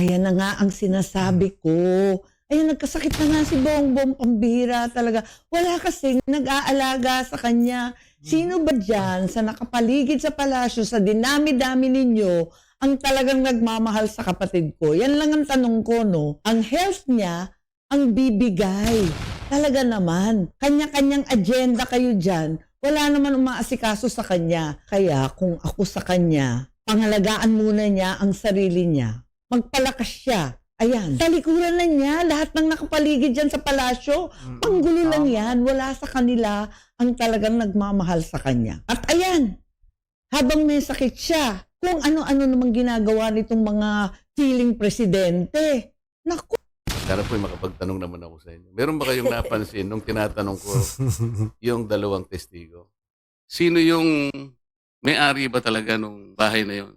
Ayan na nga ang sinasabi ko. Ayan, nagkasakit na nga si Bongbong, pambihira talaga. Wala kasing nag-aalaga sa kanya. Sino ba dyan sa nakapaligid sa palasyo, sa dinami-dami ninyo, ang talagang nagmamahal sa kapatid ko? Yan lang ang tanong ko, no? Ang health niya, ang bibigay. Talaga naman. Kanya-kanyang agenda kayo dyan. Wala naman umaasikaso sa kanya. Kaya kung ako sa kanya, pangalagaan muna niya ang sarili niya. Magpalakas siya. Ayan, talikuran na niya lahat ng nakapaligid dyan sa palasyo. Panggulo lang yan, wala sa kanila ang talagang nagmamahal sa kanya. At ayan, habang may sakit siya, kung ano-ano namang ginagawa nitong mga feeling presidente. Naku, Sana po makapagtanong naman ako sa inyo. Meron ba kayong napansin nung tinatanong ko yung dalawang testigo? Sino yung may-ari ba talaga nung bahay na yon?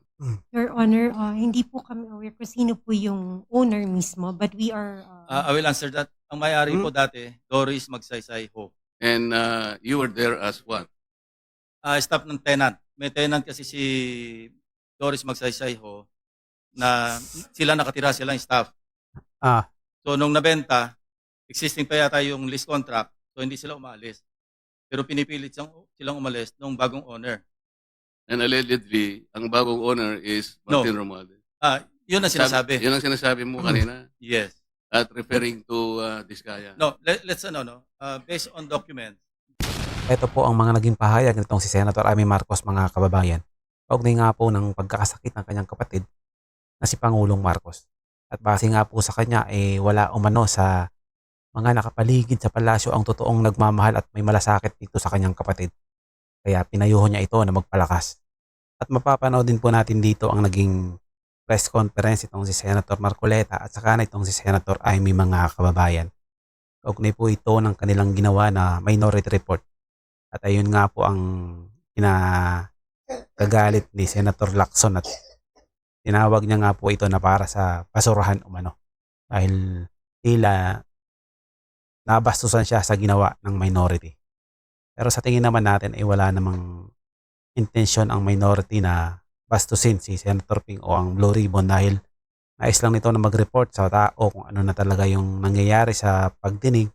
Your Honor, hindi po kami aware kung sino po yung owner mismo, but we are... I will answer that. Ang may-ari po dati, Doris Magsaysay Ho. And you were there as what? Staff ng tenant. May tenant kasi si Doris Magsaysay Ho na sila nakatira, sila yung staff. Ah, So nung nabenta, existing pa yata yung lease contract, so hindi sila umalis. Pero pinipilit silang umalis nung bagong owner. And allegedly, ang bagong owner is Martin Romualdez. Yun ang sinasabi. Yun ang sinasabi mo kanina. Yes. At referring to Diskaya. No, let's based on documents. ito po ang mga naging pahayag nitong si Senator Amy Marcos, mga kababayan. Kaugnay nga po ng pagkakasakit ng kanyang kapatid na si Pangulong Marcos. At base nga po sa kanya, wala umano sa mga nakapaligid sa palasyo ang totoong nagmamahal at may malasakit dito sa kanyang kapatid. Kaya pinayuho niya ito na magpalakas. At mapapanood din po natin dito ang naging press conference itong si Senator Marcoleta at saka na itong si Senator Amy, mga kababayan. Kaugnay po ito ng kanilang ginawa na minority report. At ayun nga po ang kinakagalit ni Senator Lacson at tinawag niya nga po ito na para sa basurahan umano. Dahil tila nabastusan siya sa ginawa ng minority. Pero sa tingin naman natin ay wala namang intensyon ang minority na bastusin si Senator Ping o ang Blue Ribbon dahil nais lang nito na mag-report sa tao kung ano na talaga yung nangyayari sa pagdinig.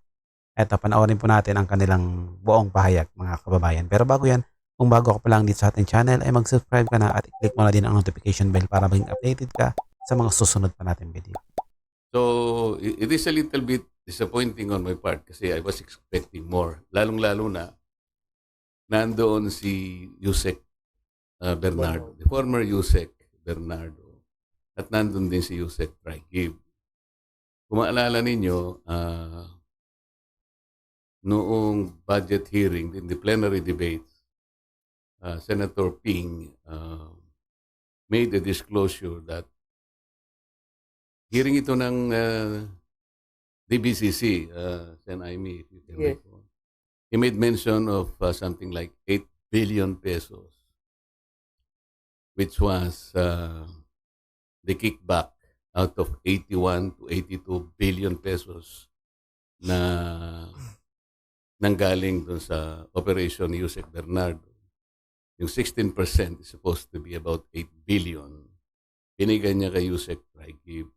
At panoorin po natin ang kanilang buong pahayag, mga kababayan. Pero bago yan, kung bago ka pa lang dito sa ating channel ay mag-subscribe ka na at i-click mo na din ang notification bell para maging updated ka sa mga susunod pa natin video. So, it is a little bit disappointing on my part kasi I was expecting more. Lalong-lalo na nandoon si Yusek Bernardo, the former Yusek Bernardo, at nandun din si Yusek Traigib. Kung maalala ninyo, noong budget hearing, in the plenary debates, Senator Ping made a disclosure that hearing ito ng DBCC, Sen. Aimee, if you can recall. He made mention of something like 8 billion pesos, which was the kickback out of 81 to 82 billion pesos na nanggaling dun sa operation ni Yusek Bernardo. Yung 16% is supposed to be about 8 billion. Binigay niya kay Yusek Traigib.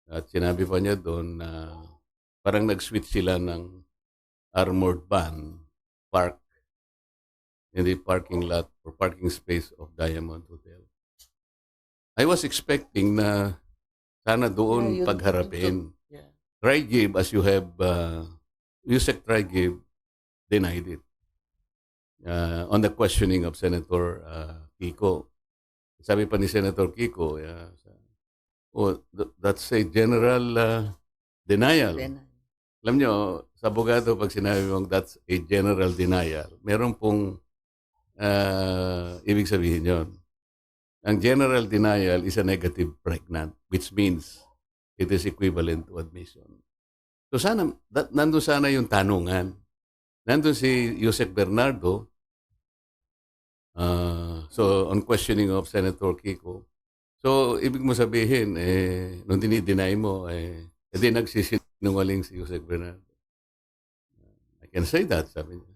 At sinabi pa niya doon na parang nag-switch sila ng armored van park in the parking lot or parking space of Diamond Hotel. I was expecting na sana doon pagharapin. Traigib, as you have, Yusek Traigib denied it on the questioning of Senator Kiko. Sabi pa ni Senator Kiko, that's a general denial. Alam nyo, sa abogado, pag sinabi mong that's a general denial, meron pong ibig sabihin yon. Ang general denial is a negative pregnant, which means it is equivalent to admission. So sana, nandun sana yung tanungan. Nandun si Yusek Bernardo, so on questioning of Senator Kiko. So, ibig mo sabihin, nung dinideny mo, hindi nagsisinungaling si Yusek Bernardo. I can say that, sabi niya.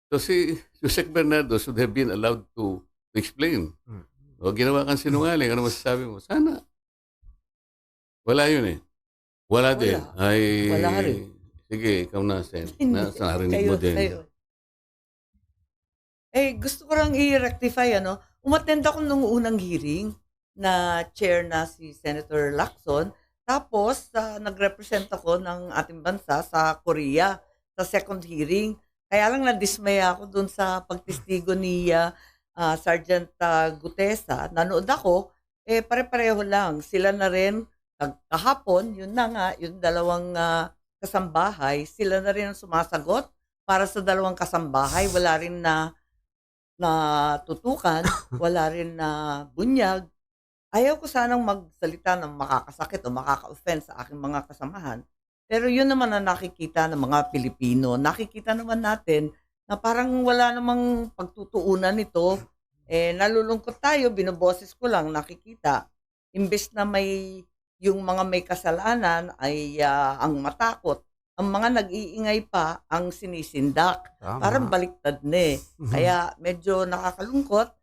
So, si Yusek Bernardo should have been allowed to explain. O, ginawa kang sinungaling, ano masasabi mo? Sana Wala yun eh. Wala din. Ay, Wala rin. sige, ikaw na, Sen. Hindi. Narinig mo din. Kayo. Gusto ko lang i-rectify, umattend ako nung unang hearing na chair na si Senator Lacson. Tapos, nag-represent ako ng ating bansa sa Korea sa second hearing. Kaya lang nadismaya ako dun sa pagtestigo ni Sergeant Gutesa. Nanood ako, pare-pareho lang. Sila na rin, kahapon, yun na nga, yung dalawang kasambahay, sila na rin ang sumasagot para sa dalawang kasambahay. Wala rin na tutukan, wala rin na bunyag. Ayaw ko sanang magsalita ng makakasakit o makaka-offense sa aking mga kasamahan. Pero yun naman ang nakikita ng mga Pilipino. Nakikita naman natin na parang wala namang pagtutuunan nito. Nalulungkot tayo, binoboses ko lang, nakikita. Imbes na yung mga may kasalanan ay ang matakot. Ang mga nag-iingay pa ang sinisindak. Tama. Parang baliktad na eh. Kaya medyo nakakalungkot.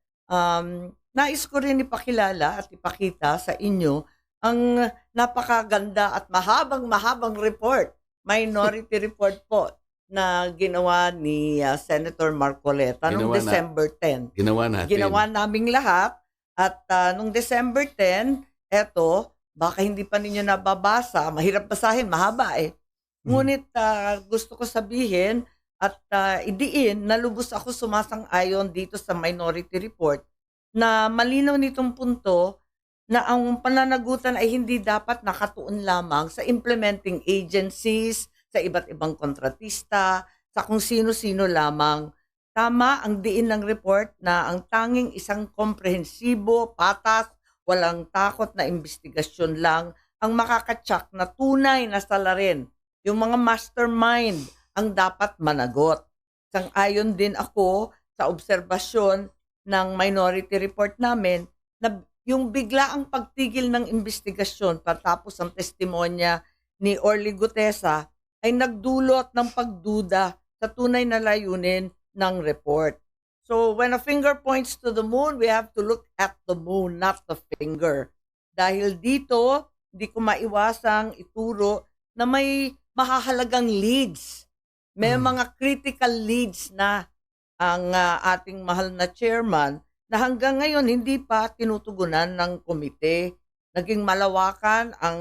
Nais ko rin ipakilala at ipakita sa inyo ang napakaganda at mahabang report, minority report po, na ginawa ni Senator Marcoleta noong December 10. Ginawa natin. Ginawa naming lahat at noong December 10, eto, baka hindi pa ninyo nababasa, mahirap basahin, mahaba eh. Ngunit gusto ko sabihin at idiin na lubos ako sumasang-ayon dito sa minority report na malinaw nitong punto na ang pananagutan ay hindi dapat nakatuon lamang sa implementing agencies, sa iba't ibang kontratista, sa kung sino-sino lamang. Tama ang diin ng report na ang tanging isang komprehensibo, patas, walang takot na investigasyon lang ang makakatsak na tunay na salarin. Yung mga mastermind ang dapat managot. Sang-ayon din ako sa obserbasyon ng minority report namin na yung biglaang pagtigil ng investigasyon patapos ang testimonya ni Orly Gutesa ay nagdulot ng pagduda sa tunay na layunin ng report. So when a finger points to the moon, we have to look at the moon, not the finger. Dahil dito, hindi ko maiwasang ituro na may mahahalagang leads. May mga critical leads na ang ating mahal na chairman na hanggang ngayon hindi pa tinutugunan ng komite. Naging malawakan ang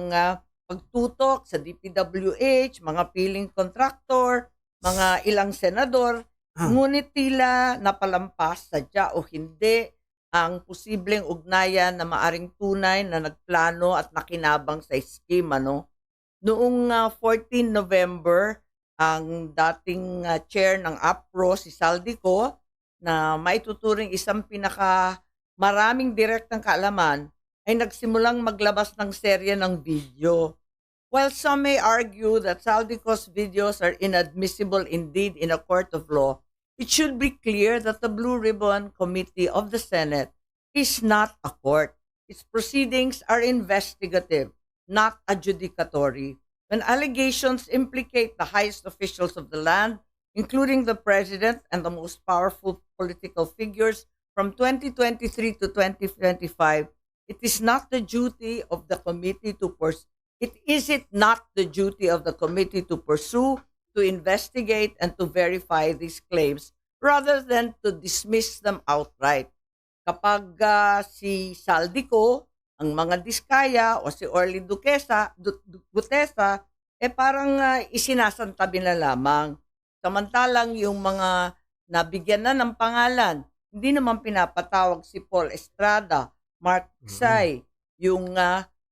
pagtutok sa DPWH, mga piling contractor, mga ilang senador, ngunit tila napalampas sadya o hindi ang posibleng ugnayan na maaring tunay na nagplano at nakinabang sa scheme. Noong 14 November, ang dating chair ng APRO, si Saldico, na maituturing isang maraming direktang kaalaman, ay nagsimulang maglabas ng serye ng video. While some may argue that Saldico's videos are inadmissible indeed in a court of law, it should be clear that the Blue Ribbon Committee of the Senate is not a court. Its proceedings are investigative, not adjudicatory. When allegations implicate the highest officials of the land, including the president and the most powerful political figures from 2023 to 2025, it is not the duty of the committee to pursue. Is it not the duty of the committee to pursue, to investigate, and to verify these claims rather than to dismiss them outright? Kapag si Saldico, ang mga diskaya o si Orly Gutesa, parang isinasantabi na lamang. Samantalang yung mga nabigyan na ng pangalan, hindi naman pinapatawag si Paul Estrada, Mark Say, yung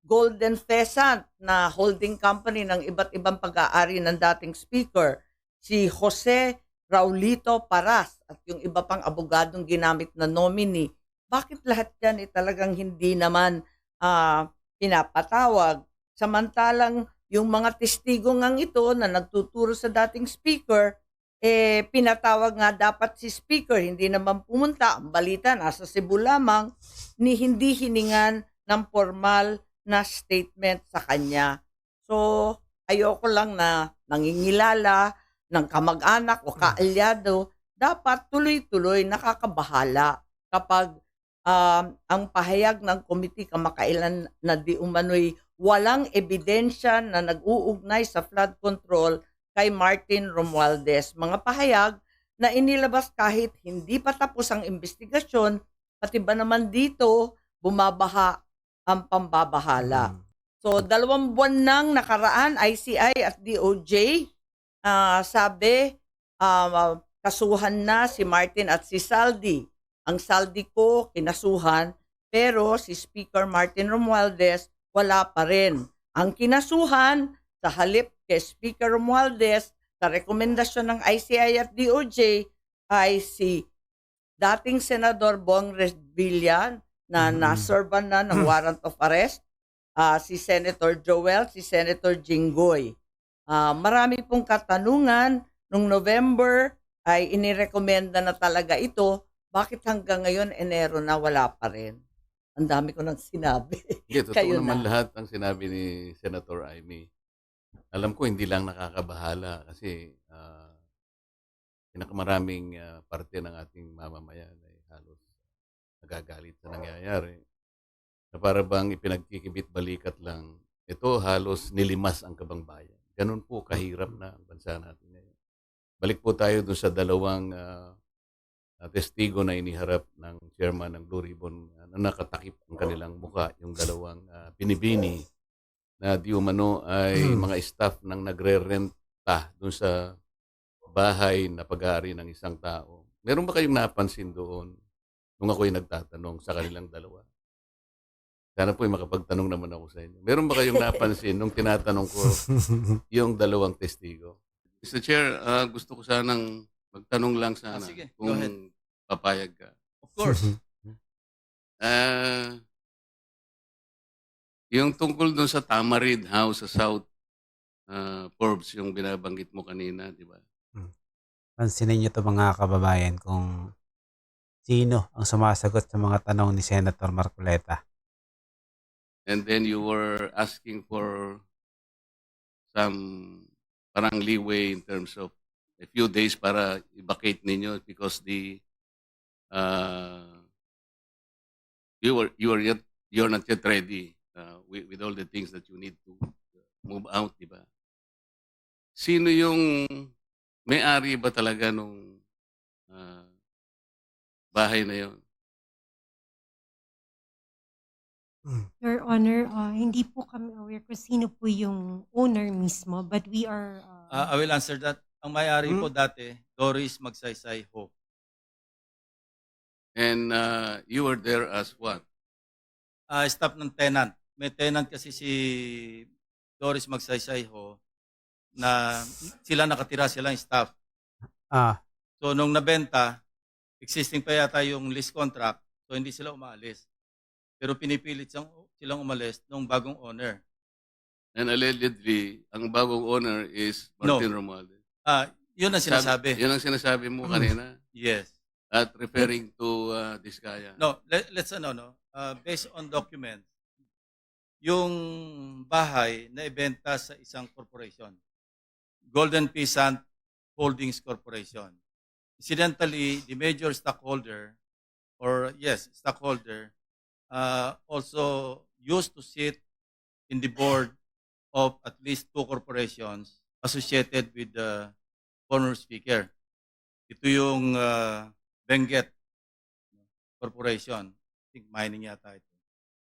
Golden Pheasant na holding company ng iba't ibang pag-aari ng dating speaker, si Jose Raulito Paras at yung iba pang abogadong ginamit na nominee. Bakit lahat yan talagang hindi naman pinapatawag? Samantalang yung mga testigo ngang ito na nagtuturo sa dating speaker, pinatawag nga dapat si speaker, hindi naman pumunta. Ang balita, nasa Cebu lamang, ni hindi hiningan ng formal na statement sa kanya. So, ayoko lang na nangingilala ng kamag-anak o kaalyado, dapat tuloy-tuloy nakakabahala kapag ang pahayag ng komite kamakailan na di umano'y walang ebidensya na nag-uugnay sa flood control kay Martin Romualdez. Mga pahayag na inilabas kahit hindi pa tapos ang investigasyon, pati ba naman dito bumabaha ang pambabahala. So, 2 buwan nang nakaraan, ICI at DOJ, sabi, kasuhan na si Martin at si Saldi. Ang Saldi ko, kinasuhan, pero si Speaker Martin Romualdez, wala pa rin. Ang kinasuhan, sa halip kay Speaker Romualdez, sa rekomendasyon ng ICI at DOJ, ay si dating Senador Bong Revilla na naserban na ng warrant of arrest, si Senator Joel, si Senator Jinggoy. Marami pong katanungan. Nung November ay inirekomenda na talaga ito. Bakit hanggang ngayon, Enero na, wala pa rin? Ang dami ko nang sinabi. Hindi, totoo Kayo naman na. lahat ang sinabi ni Senator Amy. Alam ko hindi lang nakakabahala kasi pinakamaraming parte ng ating mamamayan ay halos nagagalit sa nangyayari. Na para bang ipinagkikibit balikat lang, ito halos nilimas ang kabangbayan. Ganun po kahirap na ang bansa natin ngayon. Balik po tayo dun sa dalawang testigo na iniharap ng chairman ng Blue Ribbon na nakatakip ang kanilang muka, yung dalawang binibini na di umano ay mga staff ng nagre-renta dun sa bahay na pag-aari ng isang tao. Meron ba kayong napansin doon nung ako'y nagtatanong sa kanilang dalawa? Sana po'y makapagtanong naman ako sa inyo. Meron ba kayong napansin nung tinatanong ko yung dalawang testigo? Mr. Chair, gusto ko sanang magtanong lang sana Sige, go kung ahead. papayag ka. Of course. Yung tungkol doon sa Tamarid House sa South Forbes, yung binabanggit mo kanina, di ba? Pansinin niyo to mga kababayan kung sino ang sumasagot sa mga tanong ni Senator Marcoleta. And then you were asking for some parang leeway in terms of a few days para i-vacate ninyo because you're not yet ready with all the things that you need to move out, di ba? Sino yung may-ari ba talaga nung bahay na yon? Your Honor, hindi po kami aware kung sino po yung owner mismo, but we are... I will answer that. Ang may-ari po dati, Doris Magsaysay Ho. And you were there as what? Staff ng tenant. May tenant kasi si Doris Magsaysay Ho na sila nakatira, sila yung staff. So nung nabenta, existing pa yata yung lease contract, so hindi sila umalis. Pero pinipilit silang umalis nung bagong owner. And allegedly, ang bagong owner is Martin Romualdez. Yun ang sinasabi. Yun ang sinasabi mo kanina. Yes. At referring to Diskaya. No, let's based on documents, yung bahay na ibenta sa isang corporation, Golden Peasant Holdings Corporation. Incidentally, the major stockholder, also used to sit in the board of at least 2 corporations associated with the former speaker. Ito yung Benguet Corporation. I think mining yata ito.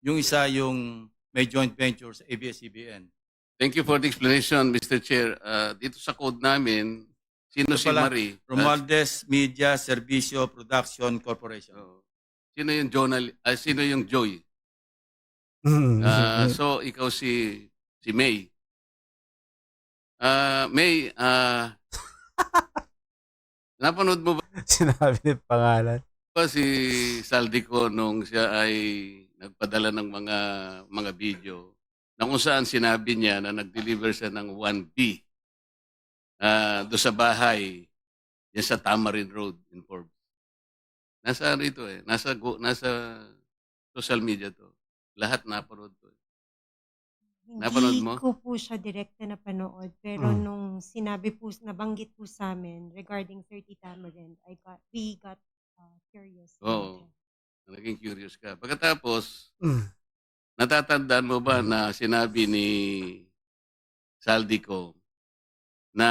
Yung isa yung may joint venture sa ABS-CBN. Thank you for the explanation, Mr. Chair. Dito sa code namin, sino Ito si pala, Marie? Romualdez Media Servicio Production Corporation. Sino yung sino yung Joy? So, ikaw si May. May, napanood mo Sinabi yung pangalan. ba si Saldico nung siya ay nagpadala ng mga video na kung saan sinabi niya na nag-deliver siya ng 1B do sa bahay yan sa Tamarin Road in Forbes. Nasa rito nasa social media to. Lahat napanood to. Napanood mo? Hindi ko po siya direkta na panood, pero nung sinabi po, nabanggit po sa amin regarding 30 Tamarind, we got curious. Oo. Naging curious ka. Pagkatapos, natatandaan mo ba na sinabi ni Saldico na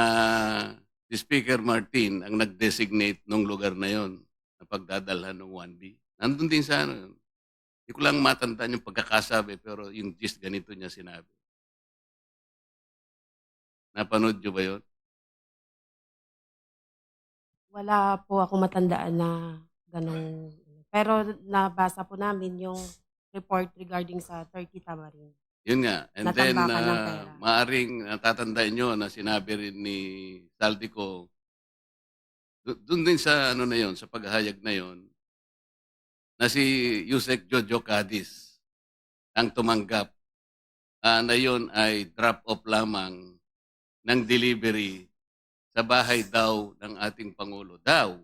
si Speaker Martin ang nag-designate ng lugar na yon na pagdadalhan ng 1B? Nandun din sa ano yun. Hindi ko lang matandaan yung pagkakasabi pero yung gist ganito niya sinabi. Napanood nyo ba yun? Wala po akong matandaan na ganong pero nabasa po namin yung report regarding sa 30 Tamarin. Yun nga. And then, Natambakan ng pera. maaring natatandaan nyo na sinabi rin ni Saldico, doon din sa ano na yon, sa paghahayag na yon, na si Yusek Jojo Cadiz ang tumanggap na yon ay drop-off lamang ng delivery sa bahay daw ng ating Pangulo. Daw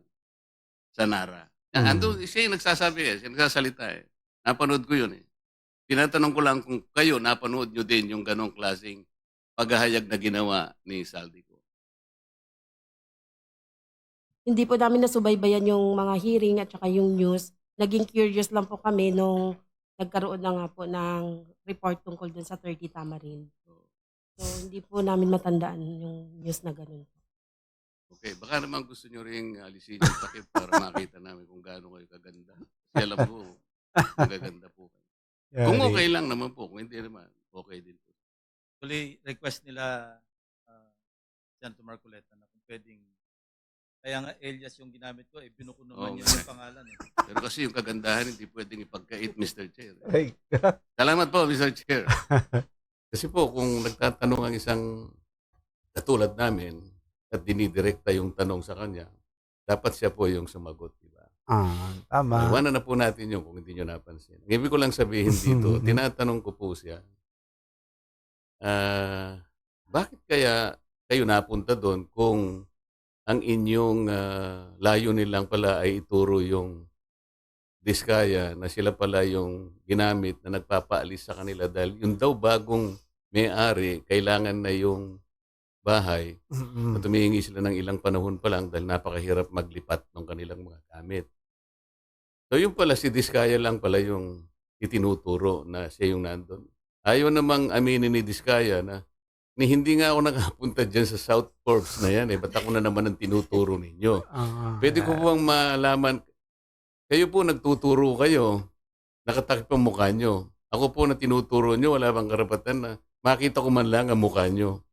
sa Nara. Ando, siya yung nagsasabi siya nagsasalita Napanood ko yun Tinatanong ko lang kung kayo napanood nyo din yung ganong klaseng paghahayag na ginawa ni Saldico. Hindi po namin nasubaybayan yung mga hearing at saka yung news. Naging curious lang po kami nung nagkaroon na nga po ng report tungkol dun sa 30 Tamarin. So hindi po namin matandaan yung news na ganun. Okay, baka naman gusto nyo rin alisin yung takip para makita namin kung gaano kayo kaganda. Kasi alam ko, magaganda po kayo. Kung okay lang naman po, kung hindi naman, okay din po. Actually, request nila Senator Marcoleta na kung pwedeng, kaya nga alias yung ginamit ko, binuko naman niya yung pangalan. Pero kasi yung kagandahan, hindi pwedeng ipagkait, Mr. Chair. Salamat po, Mr. Chair. Kasi po, kung nagtatanong ang isang katulad namin, at dinidirekta yung tanong sa kanya, dapat siya po yung sumagot, di ba? Tama. Iwanan na po natin yun kung hindi nyo napansin. Ang ibig ko lang sabihin dito, tinatanong ko po siya, bakit kaya kayo napunta doon kung ang inyong layunin lang pala ay ituro yung Diskaya na sila pala yung ginamit na nagpapaalis sa kanila dahil yung daw bagong may-ari, kailangan na yung bahay at humihingi sila ng ilang panahon pa lang dahil napakahirap maglipat ng kanilang mga gamit. So yung pala si Diskaya lang pala yung itinuturo na siya yung nandun. Ayaw namang aminin ni Diskaya na hindi nga ako nakapunta dyan sa South Forbes na yan ba't ako na naman ang tinuturo ninyo? Pwede ko bang malaman, kayo po nagtuturo kayo, nakatakip ang mukha nyo. Ako po na tinuturo nyo, wala bang karapatan na makita ko man lang ang mukha nyo.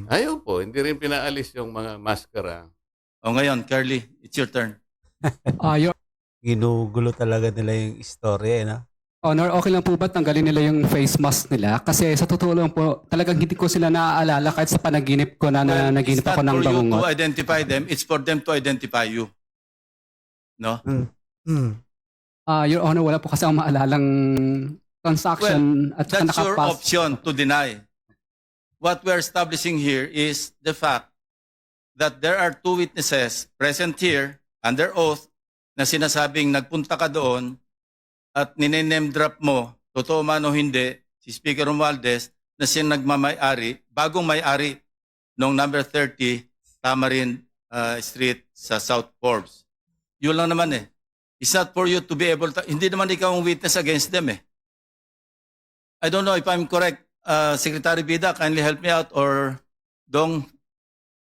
Ayaw po, hindi rin pinaalis yung mga maskara. O ngayon, Carly, it's your turn. Your Ginugulo talaga nila yung istorya, no? Honor, okay lang po ba tanggalin nila yung face mask nila? Kasi sa totoo lang po, talagang hindi ko sila naaalala kahit sa panaginip ko na naginip ako ng It's not for you bangungot. to identify them, it's for them to identify you. No? Your Honor, wala po kasi akong maalalang transaction at saka That's your nakapas. option to deny. What we're establishing here is the fact that there are two witnesses present here under oath na sinasabing nagpunta ka doon at nine-name drop mo, totoo man o hindi, si Speaker Romualdez na siya nagmamay-ari, bagong may-ari noong number 30 Tamarin Street sa South Forbes. Yun lang naman It's not for you to be able to, hindi naman ikaw ang witness against them I don't know if I'm correct. Secretary Bida, kindly help me out or Dong,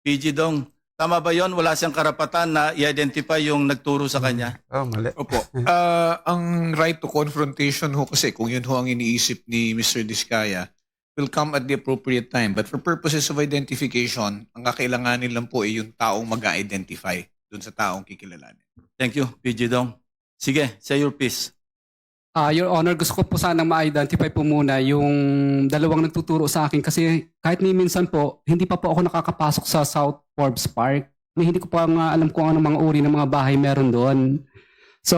PG Dong. Tama ba yon? Wala siyang karapatan na i-identify yung nagturo sa kanya? Mali. Opo. Ang right to confrontation ho kasi kung yun ho ang iniisip ni Mr. Diskaya will come at the appropriate time. But for purposes of identification, ang kakailanganin lang po ay yung taong mag-identify dun sa taong kikilalanin. Thank you, PG Dong. Sige, say your piece. Your Honor, gusto ko po sanang ma-identify po muna yung dalawang nagtuturo sa akin kasi kahit minsan po, hindi pa po ako nakakapasok sa South Forbes Park. Hindi ko pa nga alam kung anong mga uri ng mga bahay meron doon. So,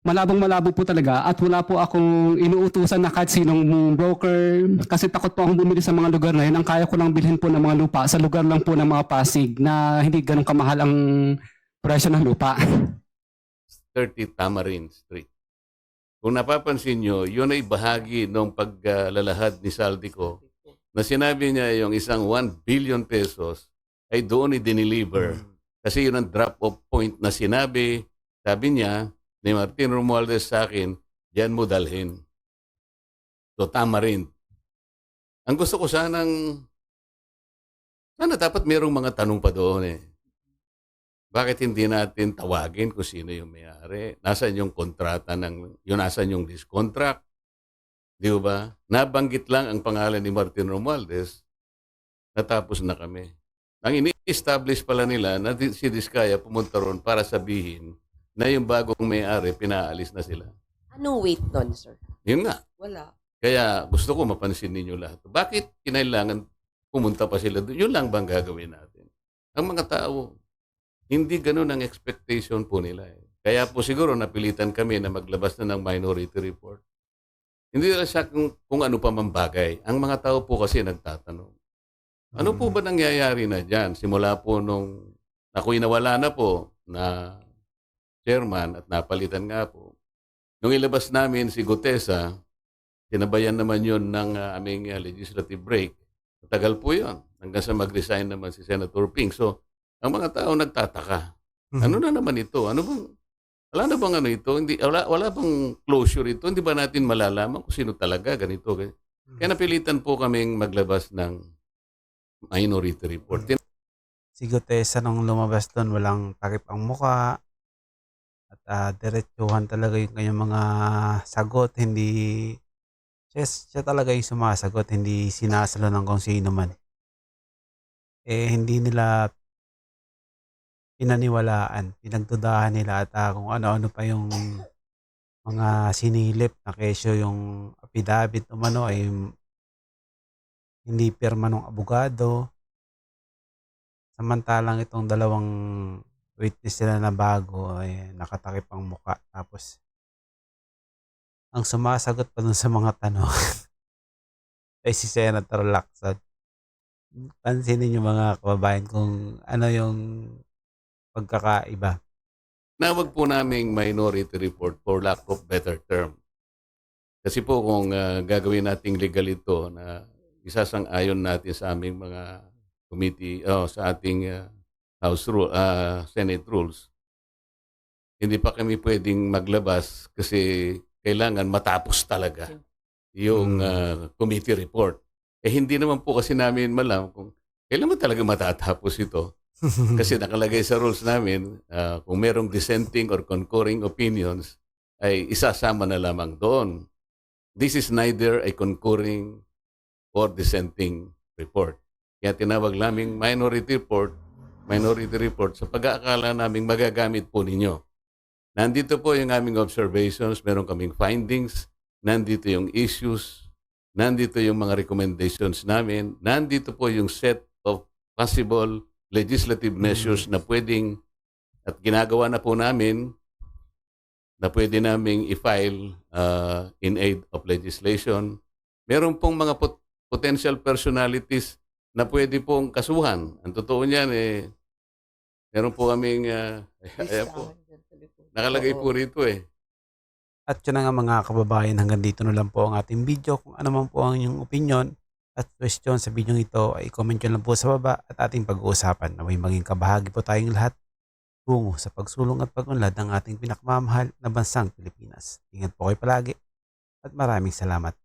malabong-malabo po talaga at wala po akong inuutusan na kahit sinong broker kasi takot po akong bumili sa mga lugar na yun. Ang kaya ko lang bilhin po ng mga lupa sa lugar lang po ng mga Pasig na hindi ganun kamahal ang presyo ng lupa. 30 Tamarin Street. Kung napapansin nyo, yun ay bahagi ng paglalahad ni Saldico na sinabi niya yung isang 1 billion pesos ay doon i-deliver. Kasi yun ang drop-off point na sinabi, sabi niya, ni Martin Romualdez sa akin, diyan mo dalhin. So, Tamarind. Ang gusto ko sana dapat mayroong mga tanong pa doon eh. Bakit hindi natin tawagin kung sino yung may-ari? Nasaan yung kontrata nasaan yung lease contract? Di ba? Nabanggit lang ang pangalan ni Martin Romualdez. Natapos na kami. Ang ini-establish pala nila na si Diskaya pumunta ron para sabihin na yung bagong may-ari, pinaalis na sila. Anong weight nun, sir? Yun nga. Wala. Kaya gusto ko mapansin ninyo lahat. Bakit kinailangan pumunta pa sila doon? Yun lang bang gagawin natin? Ang mga tao, hindi ganun ang expectation po nila. Kaya po siguro napilitan kami na maglabas na ng minority report. Hindi na siya kung ano pa man bagay. Ang mga tao po kasi nagtatanong. Ano po ba nangyayari na dyan? Simula po nung ako'y nawala na po na chairman at napalitan nga po. Nung ilabas namin si Gutesa, sinabayan naman yun ng aming legislative break. Matagal po yun. Hanggang sa mag-resign naman si Senator Ping. So, ang mga tao nagtataka. Ano na naman ito? Wala na bang ano ito? Wala bang closure ito? Hindi ba natin malalaman kung sino talaga ganito? Kaya napilitan po kaming maglabas ng minority report. Si Gutesa nung lumabas doon, walang takip ang muka. At diretsuhan talaga yung kanyang mga sagot. Hindi, siya talaga yung sumasagot. Hindi sinasalo ng kung sino man. Hindi nila pinaniwalaan, pinagdudahan nila at kung ano-ano pa yung mga sinilip na kesyo yung affidavit umano ay hindi pirma ng abogado. Samantalang itong dalawang witness nila na bago ay nakatakip ang muka. Tapos ang sumasagot pa dun sa mga tanong ay si Senator Lacson. Pansinin yung mga kababayan kung ano yung pagkakaiba. Nawag po naming minority report for lack of better term. Kasi po kung gagawin nating legal ito na isasang-ayon natin sa aming mga committee, sa ating Senate rules, hindi pa kami pwedeng maglabas kasi kailangan matapos talaga yung committee report. Hindi naman po kasi namin malam kung kailan mo talaga matatapos ito. Kasi nakalagay sa rules namin, kung merong dissenting or concurring opinions, ay isasama na lamang doon. This is neither a concurring or dissenting report. Kaya tinawag naming minority report sa pag-aakala naming magagamit po ninyo. Nandito po yung aming observations, meron kaming findings, nandito yung issues, nandito yung mga recommendations namin, nandito po yung set of possible legislative measures na pwedeng at ginagawa na po namin na pwede naming i-file in aid of legislation. Meron pong mga potential personalities na pwede pong kasuhan. Ang totoo niyan meron po kaming nakalagay po rito At yun na nga mga kababayan, hanggang dito na lang po ang ating video. Kung ano man po ang inyong opinion at question sa video ito ay comment nyo lang po sa baba at ating pag-uusapan na may maging kabahagi po tayong lahat tungo sa pagsulong at pag-unlad ng ating pinakamamahal na bansang Pilipinas. Ingat po kayo palagi at maraming salamat.